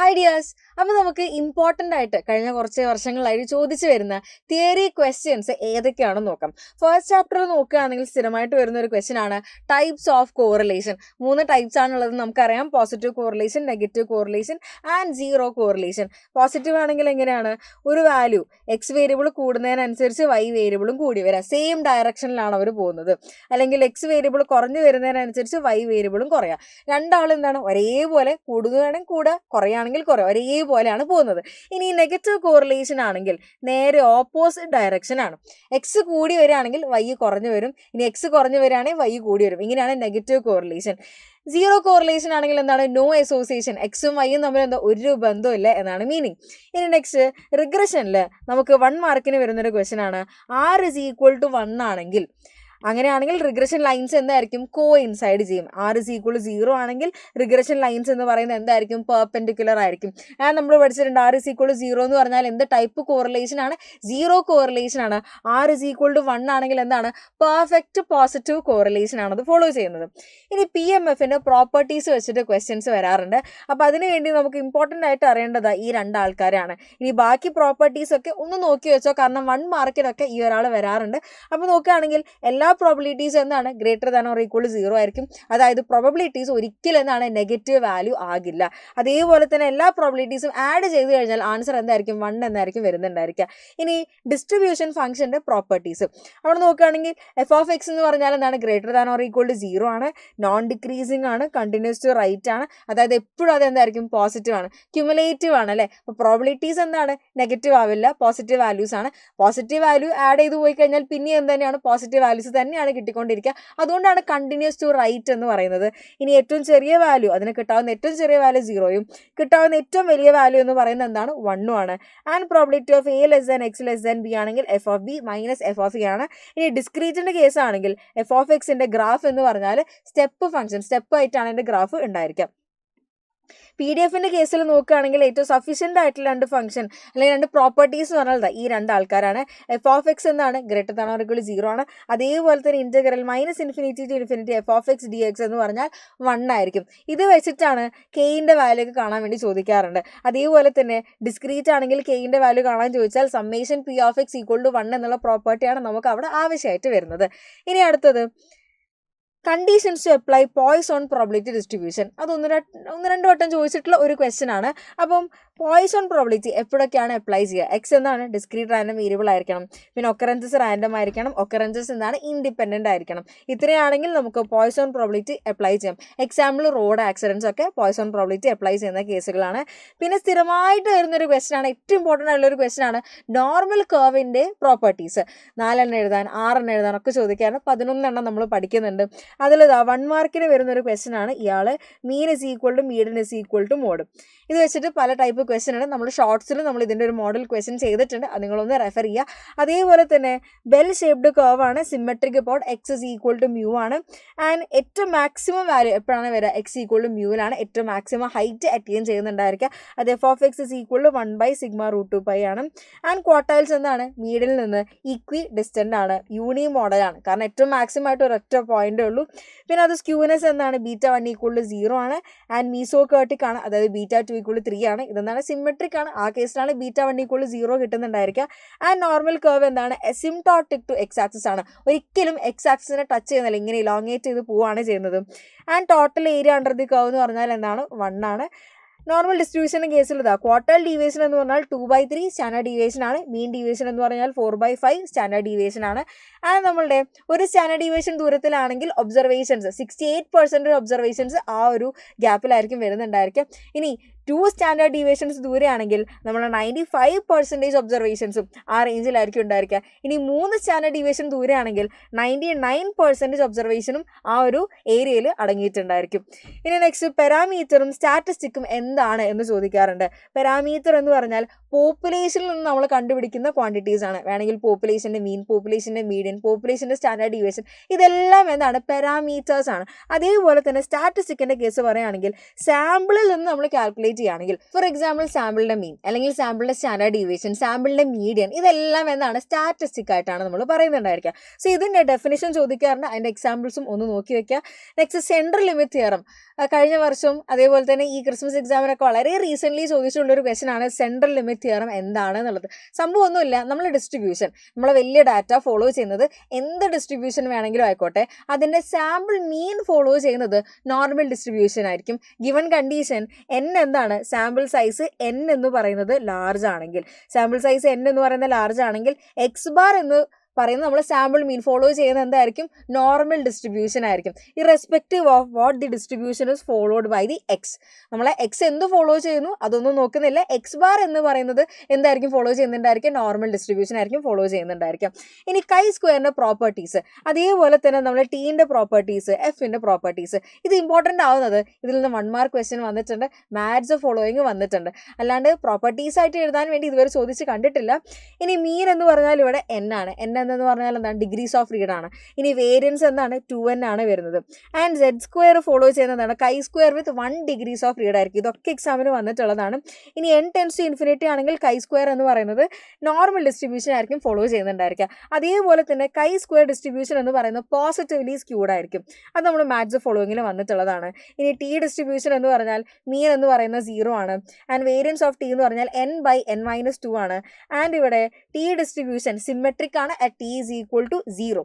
Hi dears. അപ്പോൾ നമുക്ക് important ആയിട്ട് കഴിഞ്ഞ കുറച്ച് വർഷങ്ങളായിട്ട് ചോദിച്ചു വരുന്ന തിയറി ക്വസ്റ്റ്യൻസ് ഏതൊക്കെയാണെന്ന് നോക്കാം. ഫസ്റ്റ് ചാപ്റ്ററിൽ നോക്കുകയാണെങ്കിൽ സ്ഥിരമായിട്ട് വരുന്ന ഒരു ക്വസ്റ്റ്യൻ ആണ് ടൈപ്സ് ഓഫ് കോറിലേഷൻ. 3 ടൈപ്സ് ആണുള്ളത് നമുക്കറിയാം. Positive correlation, negative correlation and zero correlation. Positive ആണെങ്കിൽ എങ്ങനെയാണ്, ഒരു വാല്യൂ എക്സ് വേരിയബിൾ കൂടുന്നതിനനുസരിച്ച് വൈ വേരിയബിളും കൂടി വരാം, സെയിം ഡയറക്ഷനിലാണ് അവർ പോകുന്നത്. അല്ലെങ്കിൽ എക്സ് വേരിയബിൾ കുറഞ്ഞു വരുന്നതിനനുസരിച്ച് വൈ വേരിയബിളും കുറയാം. രണ്ടാളും എന്താണ്, ഒരേപോലെ കൂടുകയാണെങ്കിൽ കൂടുക, കുറയുകയാണെങ്കിൽ കുറയും, ഒരേപോലെയാണ് പോകുന്നത്. ഇനി നെഗറ്റീവ് കോറിലേഷൻ ആണെങ്കിൽ നേരെ ഓപ്പോസിറ്റ് ഡയറക്ഷൻ ആണ്. എക്സ് കൂടി വരികയാണെങ്കിൽ വൈ കുറഞ്ഞു വരും, ഇനി എക്സ് കുറഞ്ഞു വരികയാണെങ്കിൽ വൈ കൂടി വരും. ഇങ്ങനെയാണ് നെഗറ്റീവ് കോറിലേഷൻ. സീറോ കോറിലേഷൻ ആണെങ്കിൽ എന്താണ്, നോ അസോസിയേഷൻ, എക്സും വൈയും തമ്മിൽ എന്താ ഒരു ബന്ധമില്ല എന്നാണ് മീനിങ്. ഇനി നെക്സ്റ്റ് റിഗ്രഷനിൽ നമുക്ക് 1 മാർക്കിന് വരുന്നൊരു ക്വസ്റ്റ്യൻ ആണ്. R is equal to 1 ആണെങ്കിൽ, അങ്ങനെയാണെങ്കിൽ റിഗ്രഷൻ ലൈൻസ് എന്തായിരിക്കും, കോ ഇൻസൈഡ് ചെയ്യും. R is equal to 0 ആണെങ്കിൽ റിഗ്രഷൻ ലൈൻസ് എന്ന് പറയുന്നത് എന്തായിരിക്കും, പെർപെൻഡിക്കുലർ ആയിരിക്കും. നമ്മൾ പഠിച്ചിട്ടുണ്ട് R is equal to 0 എന്ന് പറഞ്ഞാൽ എന്ത് ടൈപ്പ് കോറിലേഷൻ ആണ്, സീറോ കോറിലേഷൻ ആണ്. R is equal to 1 ആണെങ്കിൽ എന്താണ്, പെർഫെക്റ്റ് പോസിറ്റീവ് കോറിലേഷൻ ആണ് അത് ഫോളോ ചെയ്യുന്നത്. ഇനി PMFന്റെ പ്രോപ്പർട്ടീസ് വെച്ചിട്ട് ക്വസ്റ്റ്യൻസ് വരാറുണ്ട്. അപ്പോൾ അതിനുവേണ്ടി നമുക്ക് ഇമ്പോർട്ടൻ്റ് ആയിട്ട് അറിയേണ്ടത് ഈ 2 ആൾക്കാരാണ്. ഇനി ബാക്കി പ്രോപ്പർട്ടീസ് ഒക്കെ ഒന്ന് നോക്കി വെച്ചോ, കാരണം 1 മാർക്കിനൊക്കെ ഈ ഒരാൾ വരാറുണ്ട്. അപ്പോൾ നോക്കുകയാണെങ്കിൽ എല്ലാ പ്രോബിലിറ്റീസ് എന്താണ്, greater than or equal to 0 ആയിരിക്കും. അതായത് പ്രോബിലിറ്റീസ് ഒരിക്കലും എന്താണ്, നെഗറ്റീവ് വാല്യൂ ആകില്ല. അതേപോലെ തന്നെ എല്ലാ പ്രോബിലിറ്റീസും ആഡ് ചെയ്ത് കഴിഞ്ഞാൽ ആൻസർ എന്തായിരിക്കും, 1 എന്നായിരിക്കും വരുന്നുണ്ടായിരിക്കുക. ഇനി ഡിസ്ട്രിബ്യൂഷൻ ഫംഗ്ഷന്റെ പ്രോപ്പർട്ടീസ് അവിടെ നോക്കുകയാണെങ്കിൽ f(x) എന്ന് പറഞ്ഞാൽ എന്താണ്, greater than or equal to 0 ആണ്, നോൺ ഡിക്രീസിങ് ആണ്, കണ്ടിന്യൂസ് ടു റൈറ്റ് ആണ്, അതായത് എപ്പോഴും അത് എന്തായിരിക്കും, പോസിറ്റീവ് ആണ്, ക്യുമുലേറ്റീവ് ആണ് അല്ലേ. അപ്പോൾ പ്രോബിലിറ്റീസ് എന്താണ്, നെഗറ്റീവ് ആവില്ല, പോസിറ്റീവ് വാല്യൂസ് ആണ്. പോസിറ്റീവ് വാല്യൂ ആഡ് ചെയ്ത് പോയി കഴിഞ്ഞാൽ പിന്നെ എന്ത് തന്നെയാണ്, പോസിറ്റീവ് വാല്യൂസ് തന്നെയാണ് കിട്ടിക്കൊണ്ടിരിക്കുക. അതുകൊണ്ടാണ് കണ്ടിന്യൂസ് ടു റൈറ്റ് എന്ന് പറയുന്നത്. ഇനി ഏറ്റവും ചെറിയ വാല്യൂ, അതിന് കിട്ടാവുന്ന ഏറ്റവും ചെറിയ വാല്യൂ 0യും കിട്ടാവുന്ന ഏറ്റവും വലിയ വാല്യൂ എന്ന് പറയുന്നത് എന്താണ്, 1 ആണ്. And probability of A less than X less than B ആണെങ്കിൽ f(b) മൈനസ് f(e) ആണ്. ഇനി ഡിസ്ക്രീറ്റിന്റെ കേസ് ആണെങ്കിൽ f(x)ന്റെ ഗ്രാഫ് എന്ന് പറഞ്ഞാൽ സ്റ്റെപ്പ് ഫംഗ്ഷൻ, സ്റ്റെപ്പ് ആയിട്ടാണ് അതിന്റെ ഗ്രാഫ് ഉണ്ടായിരിക്കുക. PDF-ന്റെ കേസിൽ നോക്കുകയാണെങ്കിൽ ഏറ്റവും സഫീഷ്യൻ്റ് ആയിട്ടുള്ള 2 ഫംഗ്ഷൻ അല്ലെങ്കിൽ 2 പ്രോപ്പർട്ടീസ് എന്ന് പറഞ്ഞാൽ ഈ 2 ആൾക്കാരാണ്. f(x) എന്നാണ് greater than or equal to 0 ആണ്. അതേപോലെ തന്നെ ഇന്റഗ്രൽ -∞ to ∞ f(x) dx എന്ന് പറഞ്ഞാൽ 1 ആയിരിക്കും. ഇത് വെച്ചിട്ടാണ് കെയിൻ്റെ വാല്യൂ ഒക്കെ കാണാൻ വേണ്ടി ചോദിക്കാറുണ്ട്. അതേപോലെ തന്നെ ഡിസ്ക്രീറ്റ് ആണെങ്കിൽ കെയിൻ്റെ വാല്യൂ കാണാൻ ചോദിച്ചാൽ സമ്മേഷൻ p(x) = 1 എന്നുള്ള പ്രോപ്പർട്ടിയാണ് നമുക്ക് അവിടെ ആവശ്യമായിട്ട് വരുന്നത്. ഇനി അടുത്തത് conditions to apply Poisson probability distribution. അത് ഒന്ന് രണ്ട് വട്ടം ചോദിച്ചിട്ടുള്ള ഒരു ക്വസ്റ്റ്യൻ ആണ്. അപ്പം പോയ്സോൺ പ്രോബിലിറ്റി എപ്പോഴൊക്കെയാണ് അപ്ലൈ ചെയ്യുക? എക്സ് എന്താണ്, ഡിസ്ക്രീറ്റ് റാൻഡം വേരിയബിൾ ആയിരിക്കണം. പിന്നെ ഒക്കറൻസസ് റാൻഡം ആയിരിക്കണം. ഒക്കറൻസസ് എന്താണ്, ഇൻഡിപെൻഡൻ്റ് ആയിരിക്കണം. ഇത്രയാണെങ്കിൽ നമുക്ക് പോയ്സോൺ പ്രോബിലിറ്റി അപ്ലൈ ചെയ്യാം. എക്സാമ്പിൾ റോഡ് ആക്സിഡൻസ് ഒക്കെ പോയ്സോൺ പ്രോബിലിറ്റി അപ്ലൈ ചെയ്യുന്ന കേസുകളാണ്. പിന്നെ സ്ഥിരമായിട്ട് വരുന്നൊരു ക്വസ്റ്റ്യൻ ആണ്, ഏറ്റവും ഇമ്പോർട്ടൻ്റ് ആയിട്ടുള്ള ഒരു ക്വസ്റ്റ്യൻ ആണ് നോർമൽ കർവിൻ്റെ പ്രോപ്പർട്ടീസ്. 4 എണ്ണം എഴുതാൻ, 6 എണ്ണം എഴുതാൻ ഒക്കെ ചോദിക്കാറുണ്ട്. 11 എണ്ണം നമ്മൾ പഠിക്കുന്നുണ്ട്. അതിലിതാ 1 മാർക്കിന് വരുന്നൊരു ക്വസ്റ്റ്യൻ ആണ് ഇയാൾ mean is equal to median is equal to mode. ഇത് വെച്ചിട്ട് പല ടൈപ്പ് ക്വസ്റ്റ്യൻ ആണ്. നമ്മൾ ഷോർട്സിൽ നമ്മൾ ഇതിൻ്റെ ഒരു മോഡൽ ക്വസ്റ്റ്യൻ ചെയ്തിട്ടുണ്ട്, അത് നിങ്ങളൊന്ന് റെഫർ ചെയ്യുക. അതേപോലെ തന്നെ ബെൽ ഷേപ്ഡ് കർവ് ആണ്, symmetric about X is equal to mu ആണ്. ആൻഡ് ഏറ്റവും മാക്സിമം വാല്യൂ എപ്പോഴാണ് വരിക, എക്സ് ഈക്വൽ ടു മ്യൂവിലാണ് ഏറ്റവും മാക്സിമം ഹൈറ്റ് അറ്റൈൻ ചെയ്യുന്നുണ്ടായിരിക്കുക. അത് f(x) ഇസ് ഈക്വൽ ടു 1/σ√2π ആണ്. ആൻഡ് ക്വാർട്ടൈൽസ് എന്താണ്, മീഡിയനിൽ നിന്ന് ഈക്വി ഡിസ്റ്റൻ്റ് ആണ്, യൂണി മോഡലാണ്, കാരണം ഏറ്റവും മാക്സിമം ആയിട്ട് ഒരൊറ്റ പോയിന്റേ ഉള്ളൂ. പിന്നെ അത് സ്ക്യൂനെസ് എന്താണ്, β1 = 0 ആണ്. ആൻഡ് മീസോകേർട്ടിക് ആണ്, അതായത് β2 = 3 ആണ്. ഇതെന്താണ്, സിമെട്രിക് ആണ്, ആ കേസിലാണ് β1 = 0 കിട്ടുന്നുണ്ടായിരിക്കുക. ആൻഡ് നോർമൽ കർവ് എന്താണ്, അസിംപ്ടോട്ടിക് ടു എക്സ് ആക്സിസ് ആണ്, ഒരിക്കലും എക്സ് ആക്സിസിനെ ടച്ച് ചെയ്യുന്നില്ല, ഇങ്ങനെ ഇലോങ്ങേറ്റ് ചെയ്ത് പോവുകയാണ് ചെയ്യുന്നത്. And total area under the curve എന്ന് പറഞ്ഞാൽ എന്താണ്, 1 ആണ്. നോർമൽ ഡിസ്ട്രിബ്യൂഷൻ്റെ കേസിൽ ഇതാ ക്വാർട്ടൈൽ ഡീവിയേഷൻ എന്ന് പറഞ്ഞാൽ 2/3 സ്റ്റാൻഡേർഡ് ഡീവിയേഷൻ ആണ്. മീൻ ഡീവിയേഷൻ എന്ന് പറഞ്ഞാൽ 4/5 സ്റ്റാൻഡേർഡ് ഡീവിയേഷൻ ആണ്. ആൻഡ് നമ്മളുടെ ഒരു സ്റ്റാൻഡേർഡ് ഡീവിയേഷൻ ദൂരത്തിലാണെങ്കിൽ ഒബ്സർവേഷൻസ് 68% ഒബ്സർവേഷൻസ് ആ ഒരു ഗ്യാപ്പിലായിരിക്കും വരുന്നുണ്ടായിരിക്കും. ഇനി 2 സ്റ്റാൻഡേർഡ് ഡീവിയേഷൻസ് ദൂരെയാണെങ്കിൽ നമ്മൾ 95% ഒബ്സർവേഷൻസും ആ റേഞ്ചിലായിരിക്കും ഉണ്ടായിരിക്കുക. ഇനി 3 സ്റ്റാൻഡേർഡ് ഡീവിയേഷൻ ദൂരെയാണെങ്കിൽ 99% ഒബ്സർവേഷനും ആ ഒരു ഏരിയയിൽ അടങ്ങിയിട്ടുണ്ടായിരിക്കും. ഇനി നെക്സ്റ്റ് പാരാമീറ്ററും സ്റ്റാറ്റിസ്റ്റിക്കും എന്താണ് എന്ന് ചോദിക്കാറുണ്ട്. പാരാമീറ്റർ എന്ന് പറഞ്ഞാൽ പോപ്പുലേഷനിൽ നിന്ന് നമ്മൾ കണ്ടുപിടിക്കുന്ന ക്വാണ്ടിറ്റീസ് ആണ്. വേണമെങ്കിൽ പോപ്പുലേഷൻ്റെ മീൻ, പോപ്പുലേഷൻ്റെ മീഡിയൻ, പോപ്പുലേഷൻ്റെ സ്റ്റാൻഡേർഡ് ഡീവിയേഷൻ, ഇതെല്ലാം എന്താണ്, പാരാമീറ്റേഴ്സ് ആണ്. അതേപോലെ തന്നെ സ്റ്റാറ്റിസ്റ്റിക്കിൻ്റെ കേസ് പറയുകയാണെങ്കിൽ സാമ്പിളിൽ നിന്ന് നമ്മൾ കാൽക്കുലേറ്റ് ചെയ്യുകയാണെങ്കിൽ, ഫോർ എക്സാമ്പിൾ സാമ്പിളിൻ്റെ മീൻ അല്ലെങ്കിൽ സാമ്പിളിൻ്റെ സ്റ്റാൻഡേർഡ് ഡീവിയേഷൻ, സാമ്പിളിൻ്റെ മീഡിയൻ, ഇതെല്ലാം എന്താണ്, സ്റ്റാറ്റിസ്റ്റിക് ആയിട്ടാണ് നമ്മൾ പറയുന്നുണ്ടായിരിക്കുക. സോ ഇതിൻ്റെ ഡെഫിനിഷൻ ചോദിക്കാറുണ്ട്, അതിൻ്റെ എക്സാമ്പിൾസും ഒന്ന് നോക്കി വെക്കുക. നെക്സ്റ്റ് സെൻട്രൽ ലിമിറ്റ് തിയറം കഴിഞ്ഞ വർഷം അതേപോലെ തന്നെ ഈ ക്രിസ്മസ് എക്സാം എക്സാമിനൊക്കെ വളരെ റീസെൻ്റ്ലി ചോദിച്ചിട്ടുള്ള ഒരു ക്വസ്റ്റൻ ആണ് സെൻട്രൽ ലിമിറ്റ് തിയറം എന്താണ് എന്നുള്ളത്. സംഭവം ഒന്നുമില്ല, നമ്മൾ ഡിസ്ട്രിബ്യൂഷൻ, നമ്മൾ വലിയ ഡാറ്റ ഫോളോ ചെയ്യുന്നത് എന്ത് ഡിസ്ട്രിബ്യൂഷൻ വേണമെങ്കിലും ആയിക്കോട്ടെ, അതിൻ്റെ സാമ്പിൾ മീൻ ഫോളോ ചെയ്യുന്നത് നോർമൽ ഡിസ്ട്രിബ്യൂഷൻ ആയിരിക്കും. ഗിവൺ കണ്ടീഷൻ n എന്താണ്, സാമ്പിൾ സൈസ് n എന്ന് പറയുന്നത് ലാർജ് ആണെങ്കിൽ, സാമ്പിൾ സൈസ് n എന്ന് പറയുന്നത് ലാർജ് ആണെങ്കിൽ എക്സ് ബാർ എന്ന് പറയുന്നത് നമ്മൾ സാമ്പിൾ മീൻ ഫോളോ ചെയ്യുന്ന എന്തായിരിക്കും, നോർമൽ ഡിസ്ട്രിബ്യൂഷൻ ആയിരിക്കും, irrespective of what the distribution is followed by the X. നമ്മളെ എക്സ് എന്ത് ഫോളോ ചെയ്യുന്നു അതൊന്നും നോക്കുന്നില്ല, എക്സ് ബാർ എന്ന് പറയുന്നത് എന്തായിരിക്കും ഫോളോ ചെയ്യുന്നുണ്ടായിരിക്കും, നോർമൽ ഡിസ്ട്രിബ്യൂഷൻ ആയിരിക്കും ഫോളോ ചെയ്യുന്നുണ്ടായിരിക്കും. ഇനി കൈ സ്ക്വയറിൻ്റെ പ്രോപ്പർട്ടീസ്, അതേപോലെ തന്നെ നമ്മൾ ടീൻ്റെ പ്രോപ്പർട്ടീസ്, എഫിൻ്റെ പ്രോപ്പർട്ടീസ്, ഇത് ഇമ്പോർട്ടൻ്റ് ആവുന്നത് ഇതിൽ നിന്ന് 1 മാർക്ക് ക്വസ്റ്റ്യൻ വന്നിട്ടുണ്ട്, മാച്ച് ഫോളോയിങ് വന്നിട്ടുണ്ട്, അല്ലാണ്ട് പ്രോപ്പർട്ടീസ് ആയിട്ട് എഴുതാൻ വേണ്ടി ഇതുവരെ ചോദിച്ച് കണ്ടിട്ടില്ല. ഇനി മീൻ എന്ന് പറഞ്ഞാൽ ഇവിടെ n ആണ്, n എന്ന് പറഞ്ഞാൽ എന്താണ്, ഡിഗ്രീസ് ഓഫ് ഫ്രീഡം ആണ്. ഇനി വേരിയൻസ് എന്താണ്, 2n ആണ് വരുന്നത്. ആൻഡ് സെഡ് സ്ക്വയർ ഫോളോ ചെയ്യുന്നതാണ് chi square with 1 degrees of freedom ആയിരിക്കും. ഇതൊക്കെ എക്സാമിന് വന്നിട്ടുള്ളതാണ്. ഇനി n ടെൻസ് ടു ഇൻഫിനിറ്റി ആണെങ്കിൽ കൈ സ്ക്വയർ എന്ന് പറയുന്നത് നോർമൽ ഡിസ്ട്രിബ്യൂഷൻ ആയിരിക്കും ഫോളോ ചെയ്യുന്നുണ്ടായിരിക്കുക. അതേപോലെ തന്നെ കൈ സ്ക്വയർ ഡിസ്ട്രിബ്യൂഷൻ എന്ന് പറയുന്നത് പോസിറ്റീവ്ലി സ്ക്യൂഡ് ആയിരിക്കും, അത് നമ്മൾ മാച്ച് ഫോളോയിങ്ങിൽ വന്നിട്ടുള്ളതാണ്. ഇനി ടി ഡിസ്ട്രിബ്യൂഷൻ എന്ന് പറഞ്ഞാൽ മീൻ എന്ന് പറയുന്നത് 0 ആണ്. ആൻഡ് വേരിയൻസ് ഓഫ് ടി എന്ന് പറഞ്ഞാൽ n/n-2 ആണ്. ആൻഡ് ഇവിടെ ടി ഡിസ്ട്രിബ്യൂഷൻ സിമെട്രിക് ആണ്, at t is equal to 0.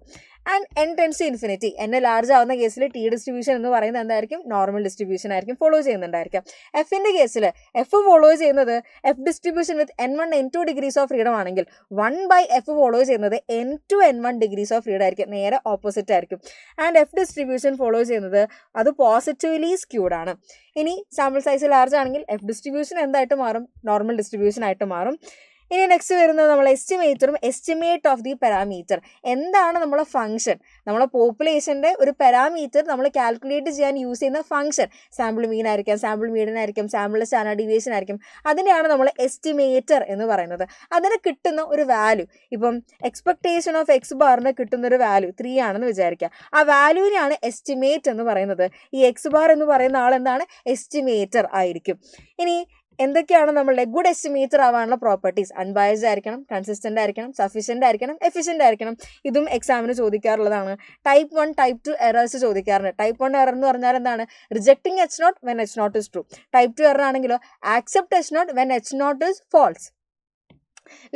And n tends to infinity, n large ആവുന്ന കേസിൽ ടി ഡിസ്ട്രിബ്യൂഷൻ എന്ന് പറയുന്നത് എന്തായിരിക്കും, നോർമൽ ഡിസ്ട്രിബ്യൂഷൻ ആയിരിക്കും ഫോളോ ചെയ്യുന്നുണ്ടായിരിക്കാം. എഫിൻ്റെ കേസിൽ എഫ് ഫോളോ ചെയ്യുന്നത് F distribution with n1 n2 degrees of freedom ആണെങ്കിൽ 1/f ഫോളോ ചെയ്യുന്നത് n2 n1 degrees of freedom ആയിരിക്കും, നേരെ ഓപ്പോസിറ്റ് ആയിരിക്കും. ആൻഡ് എഫ് ഡിസ്ട്രിബ്യൂഷൻ ഫോളോ ചെയ്യുന്നത് അത് പോസിറ്റീവ്ലി സ്ക്യൂഡ് ആണ്. ഇനി സാമ്പിൾ സൈസ് ലാർജ് ആണെങ്കിൽ എഫ് ഡിസ്ട്രിബ്യൂഷൻ എന്തായിട്ട് മാറും, നോർമൽ ഡിസ്ട്രിബ്യൂഷൻ ആയിട്ട് മാറും. ഇനി നെക്സ്റ്റ് വരുന്നത് നമ്മൾ എസ്റ്റിമേറ്ററും എസ്റ്റിമേറ്റ് ഓഫ് ദി പാരാമീറ്റർ. എന്താണ് നമ്മളെ ഫംഗ്ഷൻ, നമ്മളെ പോപ്പുലേഷൻ്റെ ഒരു പാരാമീറ്റർ നമ്മൾ കാൽക്കുലേറ്റ് ചെയ്യാൻ യൂസ് ചെയ്യുന്ന ഫംഗ്ഷൻ, സാമ്പിൾ മീൻ ആയിരിക്കാം, സാമ്പിൾ മീഡിയൻ ആയിരിക്കും, സാമ്പിൾ സ്റ്റാൻഡേർഡ് ഡീവിയേഷൻ ആയിരിക്കും, അതിനെയാണ് നമ്മൾ എസ്റ്റിമേറ്റർ എന്ന് പറയുന്നത്. അതിന് കിട്ടുന്ന ഒരു വാല്യൂ, ഇപ്പം എക്സ്പെക്ടേഷൻ ഓഫ് എക്സ് ബാറിന് കിട്ടുന്ന ഒരു വാല്യൂ 3 ആണെന്ന് വിചാരിക്കുക, ആ വാല്യൂവിനെയാണ് എസ്റ്റിമേറ്റ് എന്ന് പറയുന്നത്. ഈ എക്സ് ബാർ എന്ന് പറയുന്ന ആൾ എന്താണ്, എസ്റ്റിമേറ്റർ ആയിരിക്കും. ഇനി എന്തൊക്കെയാണ് നമ്മളുടെ ഗുഡ് എസ്റ്റിമേറ്റർ ആവാനുള്ള പ്രോപ്പർട്ടീസ്, അൺബയസ്ഡ് ആയിരിക്കണം, കൺസിസ്റ്റൻ്റ് ആയിരിക്കണം, സഫീഷ്യൻ്റ് ആയിരിക്കണം, എഫിഷ്യൻ്റ് ആയിരിക്കണം. ഇതും എക്സാമിന് ചോദിക്കാറുള്ളതാണ്. ടൈപ്പ് 1 ടൈപ്പ് 2 എറേഴ്സ് ചോദിക്കാറുണ്ട്. ടൈപ്പ് 1 എറർ എന്ന് പറഞ്ഞാൽ എന്താണ്, rejecting H0 when H0 is true. Type 2 error ആണെങ്കിലോ accept H0 when H0 is false.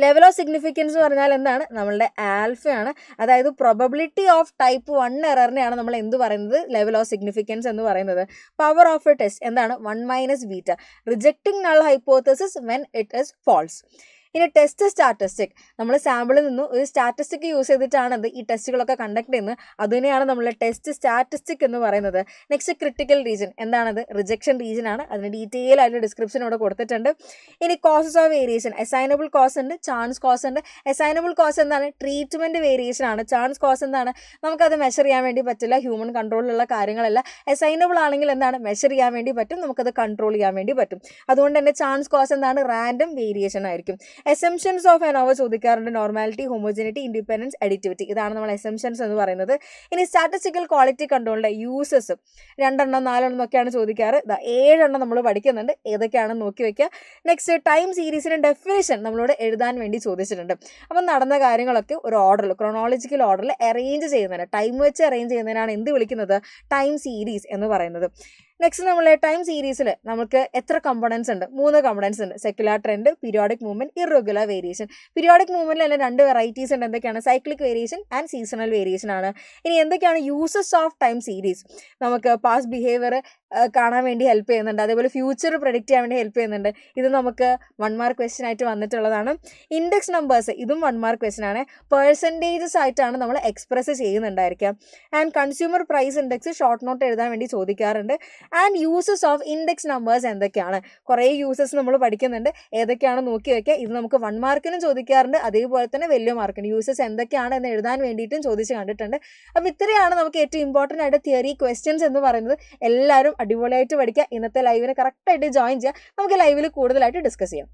Level of significance എന്ന് പറഞ്ഞാൽ എന്താണ്, നമ്മളുടെ ആൽഫയാണ്, അതായത് പ്രോബബിലിറ്റി ഓഫ് ടൈപ്പ് 1 എററിനെയാണ് നമ്മൾ എന്ത് പറയുന്നത്, ലെവൽ ഓഫ് സിഗ്നിഫിക്കൻസ് എന്ന് പറയുന്നത്. പവർ ഓഫ് എ ടെസ്റ്റ് എന്താണ്, 1 - beta. Rejecting null hypothesis when it is false. ഇനി ടെസ്റ്റ് സ്റ്റാറ്റിസ്റ്റിക്, നമ്മൾ സാമ്പിളിൽ നിന്ന് ഒരു സ്റ്റാറ്റിസ്റ്റിക് യൂസ് ചെയ്തിട്ടാണ് ഈ ടെസ്റ്റുകളൊക്കെ കണ്ടക്ട് ചെയ്യുന്നത്, അതിനെയാണ് നമ്മൾ ടെസ്റ്റ് സ്റ്റാറ്റിസ്റ്റിക് എന്ന് പറയുന്നത്. നെക്സ്റ്റ് ക്രിട്ടിക്കൽ റീജൻ, എന്താണത്, റിജക്ഷൻ റീജൻ ആണ്, അതിന് ഡീറ്റെയിൽ ആയിട്ട് ഡിസ്ക്രിപ്ഷൻ ഇവിടെ കൊടുത്തിട്ടുണ്ട്. ഇനി causes of variation, assignable cause ഉണ്ട്, ചാൻസ് കോസ് ഉണ്ട്. അസൈനബിൾ കോസ് എന്താണ്, ട്രീറ്റ്മെൻറ്റ് വേരിയേഷൻ ആണ്. ചാൻസ് കോസ് എന്താണ്, നമുക്കത് മെഷർ ചെയ്യാൻ വേണ്ടി പറ്റില്ല, ഹ്യൂമൻ കൺട്രോളിലുള്ള കാര്യങ്ങളല്ല. അസൈനബിൾ ആണെങ്കിൽ എന്താണ്, മെഷർ ചെയ്യാൻ വേണ്ടി പറ്റും, നമുക്കത് കൺട്രോൾ ചെയ്യാൻ വേണ്ടി പറ്റും. അതുകൊണ്ട് തന്നെ ചാൻസ് കോസ് എന്താണ്, റാൻഡം വേരിയേഷൻ ആയിരിക്കും. എസംഷൻസ് ഓഫ് ANOVA ചോദിക്കാറുണ്ട്, നോർമാലിറ്റി, ഹോമോജനിറ്റി, ഇൻഡിപെൻഡൻസ്, അഡിറ്റിവിറ്റി, ഇതാണ് നമ്മൾ എസംഷൻസ് എന്ന് പറയുന്നത്. ഇനി സ്റ്റാറ്റിസ്റ്റിക്കൽ ക്വാളിറ്റി കൺട്രോളിൻ്റെ യൂസസ് 2 4 എന്നൊക്കെയാണ് ചോദിക്കാറ്. 7 നമ്മൾ പഠിക്കുന്നുണ്ട്, ഏതൊക്കെയാണെന്ന് നോക്കി വെക്കുക. നെക്സ്റ്റ് ടൈം സീരീസിൻ്റെ ഡെഫിനിഷൻ നമ്മളോട് എഴുതാൻ വേണ്ടി ചോദിച്ചിട്ടുണ്ട്. അപ്പം നടന്ന കാര്യങ്ങളൊക്കെ ഒരു ഓർഡറിൽ, ക്രോണോളജിക്കൽ ഓർഡറിൽ അറേഞ്ച് ചെയ്യുന്നതിന്, ടൈം വെച്ച് അറേഞ്ച് ചെയ്യുന്നതിനാണ് എന്ത് വിളിക്കുന്നത്, ടൈം സീരീസ് എന്ന് പറയുന്നത്. നെക്സ്റ്റ് നമ്മൾ ടൈം സീരീസിൽ നമുക്ക് എത്ര കമ്പോണൻസ് ഉണ്ട്, 3 കമ്പോണൻസ് ഉണ്ട്, secular trend, periodic movement, irregular variation. Periodic മൂവ്മെന്റിൽ തന്നെ 2 വെറൈറ്റീസ് ഉണ്ട്, എന്തൊക്കെയാണ്, cyclic variation and seasonal variation ആണ്. ഇനി എന്തൊക്കെയാണ് യൂസസ് ഓഫ് ടൈം സീരീസ്, നമുക്ക് പാസ്റ്റ് ബിഹേവിയർ കാണാൻ വേണ്ടി ഹെൽപ്പ് ചെയ്യുന്നുണ്ട്, അതേപോലെ ഫ്യൂച്ചർ പ്രഡിക്റ്റ് ചെയ്യാൻ വേണ്ടി ഹെൽപ്പ് ചെയ്യുന്നുണ്ട്. ഇത് നമുക്ക് 1 മാർക്ക് ക്വസ്റ്റ്യൻ ആയിട്ട് വന്നിട്ടുള്ളതാണ്. ഇൻഡെക്സ് നമ്പേഴ്സ്, ഇതും 1 മാർക്ക് ക്വസ്റ്റ്യൻ ആണ്, പെർസെൻറ്റേജസ് ആയിട്ടാണ് നമ്മൾ എക്സ്പ്രസ് ചെയ്യുന്നുണ്ടായിരിക്കുക. And consumer price index short note എഴുതാൻ വേണ്ടി ചോദിക്കാറുണ്ട്. And uses of index numbers എന്തൊക്കെയാണ്, കുറേ യൂസസ് നമ്മൾ പഠിക്കുന്നുണ്ട്, ഏതൊക്കെയാണ് നോക്കി വയ്ക്കുക. ഇത് നമുക്ക് 1 മാർക്കിനും ചോദിക്കാറുണ്ട്, അതേപോലെ തന്നെ വലിയ മാർക്കിന് യൂസസ് എന്തൊക്കെയാണ് എന്ന് എഴുതാൻ വേണ്ടിയിട്ടും ചോദിച്ച് കണ്ടിട്ടുണ്ട്. അപ്പോൾ ഇത്രയാണ് നമുക്ക് ഏറ്റവും ഇമ്പോർട്ടൻ്റ് ആയിട്ട് തിയറി ക്വസ്റ്റ്യൻസ് എന്ന് പറയുന്നത്. എല്ലാവരും അടിപൊളിയായിട്ട് പഠിക്കുക. ഇന്നത്തെ ലൈവിന് കറക്റ്റായിട്ട് ജോയിൻ ചെയ്യുക, നമുക്ക് ലൈവിൽ കൂടുതലായിട്ട് ഡിസ്കസ് ചെയ്യാം.